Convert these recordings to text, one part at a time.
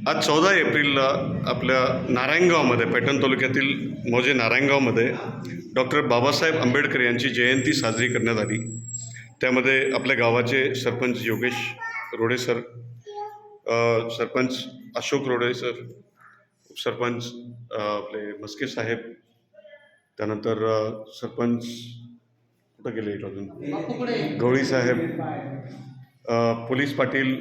आज 14 एप्रिलला आपल्या नारायणगावमध्ये, पैठण तालुक्यातील मौजे नारायणगावमध्ये डॉक्टर बाबासाहेब आंबेडकर यांची जयंती साजरी करण्यात आली. त्यामध्ये आपल्या गावाचे सरपंच योगेश रोडे सर, सरपंच अशोक रोडे सर, सरपंच आपले मस्के साहेब, त्यानंतर सरपंच कुठं गेले अजून गवळी साहेब, पोलीस पाटील,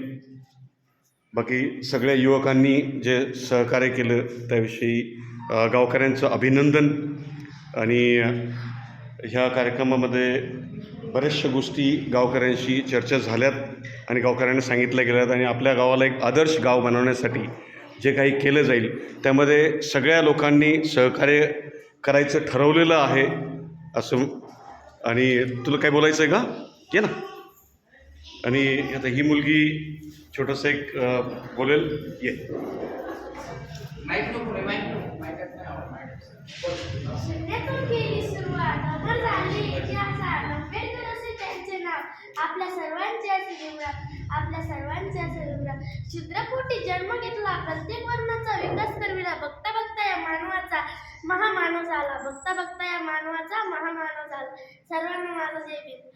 बाकी सगळ्या युवकांनी जे सहकार्य केलं त्याविषयी गावकऱ्यांचं अभिनंदन. आणि ह्या कार्यक्रमामध्ये बऱ्याचशा गोष्टी गावकऱ्यांशी चर्चा झाल्यात आणि गावकऱ्यांना सांगितल्या गेल्यात. आणि आपल्या गावाला एक आदर्श गाव बनवण्यासाठी जे काही केलं जाईल त्यामध्ये सगळ्या लोकांनी सहकार्य करायचं ठरवलेलं आहे असं. आणि तुला काय बोलायचं आहे का? ये ना. आणि आता ही मुलगी छोटंसं एक बोलेल. ये. शून्यातून केली सुरुवात, अगर झाली इतिहासात. आंबेडकर असे त्यांचे नाव, आपल्या सर्वांच्या सेवेला, आपल्या सर्वांच्या सेवेला. शूद्रपोटी जन्म घेतला, प्रत्येक वर्णाचा विकास करविला. बघता बघता या मानवाचा महामानव झाला, बघता बघता या मानवाचा महामानव झाला. सर्वांना माझा जय भीम.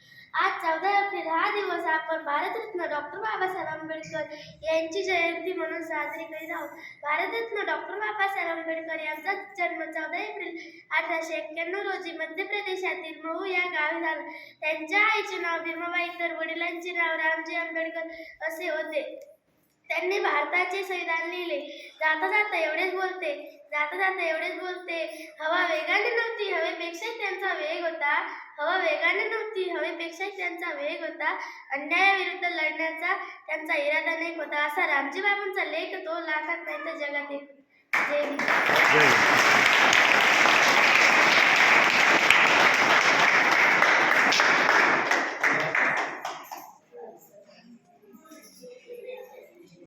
आज 14 एप्रिल हा दिवस आपण भारतरत्न डॉक्टर बाबासाहेब आंबेडकर यांची जयंती म्हणून साजरी करीत आहोत. भारतरत्न डॉक्टर बाबासाहेब आंबेडकर यांचा जन्म 14 एप्रिल 1891 रोजी मध्य प्रदेशातील महू या गावी झाला. त्यांच्या आईचे नाव भीमाबाई तर वडिलांचे नाव रामजी आंबेडकर असे होते. त्यांनी भारताचे संविधान लिहिले. जाता जाता एवढेच बोलते, हवा वेगाने नव्हती, हवेपेक्षा त्यांचा वेग होता. हवा वेगाने नव्हती, हवेपेक्षा त्यांचा वेग होता. अन्यायाविरुद्ध लढण्याचा त्यांचा इरादा नेक होता. असा रामजी बाबांचा लेख तो लाखात नाही तर जगात एक. जय हिंद.